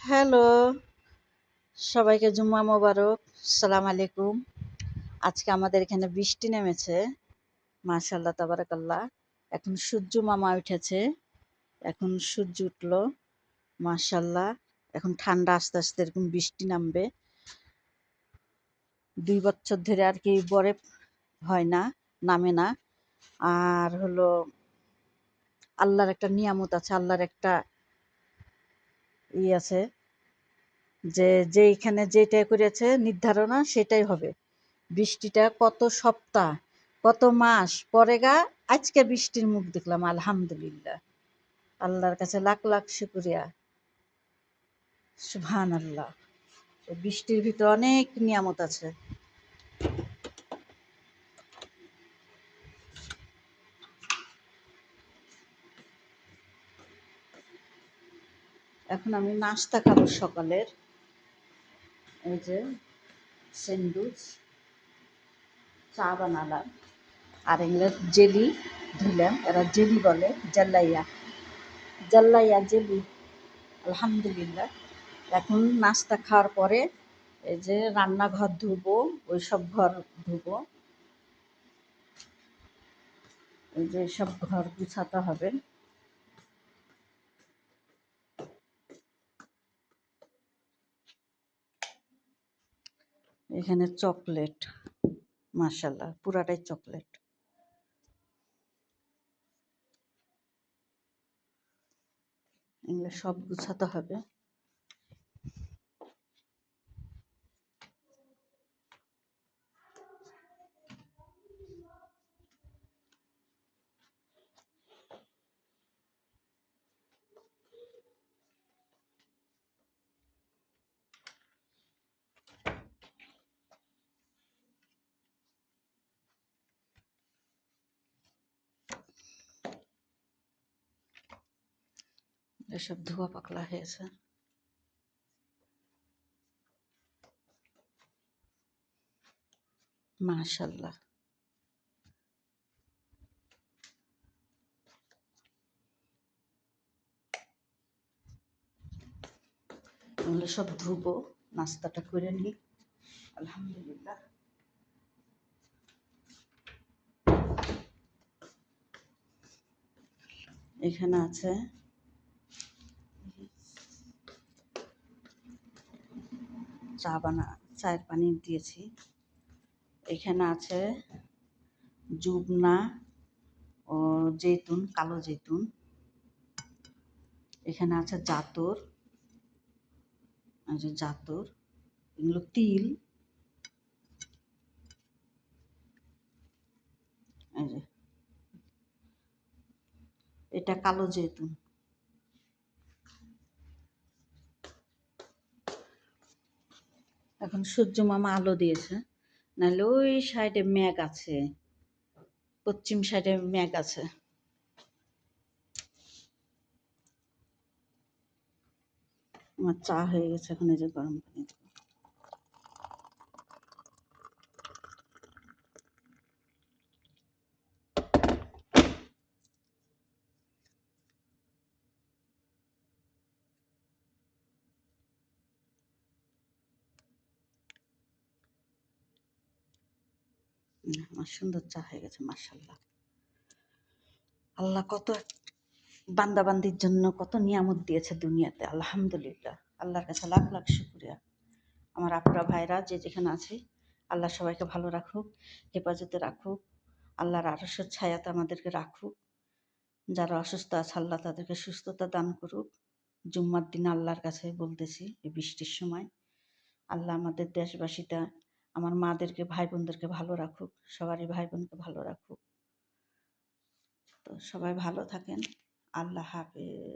Hello, সবাইকে জুম্মা মোবারক। সালাম আলাইকুম। আজকে আমাদের এখানে বৃষ্টি নেমেছে। মাশাআল্লাহ তাবারাকাল্লাহ। এখন সূর্য মামা উঠেছে। এখন সূর্য উঠলো। মাশাআল্লাহ। এখন ঠান্ডা আস্তে আস্তে এরকম বৃষ্টি নামবে। ২ বছর ধরে আর কি বরফ হয় না, নামে না। আর হলো আল্লাহর একটা নিয়ামত আছে, আল্লাহর একটা আছে যে যেইখানে যেটা করেছে নির্ধারণা সেটাই হবে। বৃষ্টিটা কত সপ্তাহ কত মাস পরে আজকে বৃষ্টির মুখ দেখলাম, আলহামদুলিল্লাহ। আল্লাহর কাছে লাখ লাখ শুকরিয়া। সুবহানাল্লাহ। বৃষ্টির ভিতরে অনেক নিয়ামত আছে। এখন আমি নাস্তা খাবো সকালের। এই যে স্যান্ডউইচ, চা বানালাম, আর এগুলো জেলি ধুলাম। এরা জেলি বলে, জাল্লাইয়া জাল্লাইয়া জেলি। আলহামদুলিল্লাহ। এখন নাস্তা খাওয়ার পরে এই যে রান্নাঘর ধুবো, ওই সব ঘর ধুবো। এই যে সব ঘর গুছাতে হবে। এখানে চকলেট, মাশাআল্লাহ পুরাটাই চকলেট। এগুলো সব গুছাতে হবে। এসব ধোয়া পাকলা হয়েছে। মাশাআল্লাহ। এগুলো সব ধুবো, নাস্তাটা করে নিই। আলহামদুলিল্লাহ। এখানে আছে চায়ের পানি দিয়েছি। এখানে আছে জুবনা ও জৈতুন, কালো জৈতুন। এখানে আছে জাতর, এই যে জাতর। এগুলো তিল। এই যে এটা কালো জৈতুন। এখন সূর্য মামা আলো দিয়েছে, নাহলে ওই সাইডে মেঘ আছে, পশ্চিম সাইডে মেঘ আছে। আমার চা হয়ে গেছে, এখন এই যে গরম পানি দেবো। আমার সুন্দর চা হয়ে গেছে, মাশাআল্লাহ। আল্লাহ কত বান্দাবান্দির জন্য কত নিয়ামত দিয়েছে দুনিয়াতে, আলহামদুলিল্লাহ। আল্লাহর কাছে লাখ লাখ শুকরিয়া। আমার আপুরা ভাইরা যে যেখানে আছে, আল্লাহ সবাইকে ভালো রাখুক, হেফাজতে রাখুক। আল্লাহর আরশের ছায়াতে আমাদেরকে রাখুক। যারা অসুস্থ আছে আল্লাহ তাদেরকে সুস্থতা দান করুক। জুম্মার দিন আল্লাহর কাছে বলতেছি, এই বৃষ্টির সময় আল্লাহ আমাদের দেশবাসীটা, আমার মাদেরকে, ভাই বোনদেরকে ভালো রাখুক, সবারই ভাই বোনকে ভালো রাখুক। তো সবাই ভালো থাকেন। আল্লাহ হাফেজ।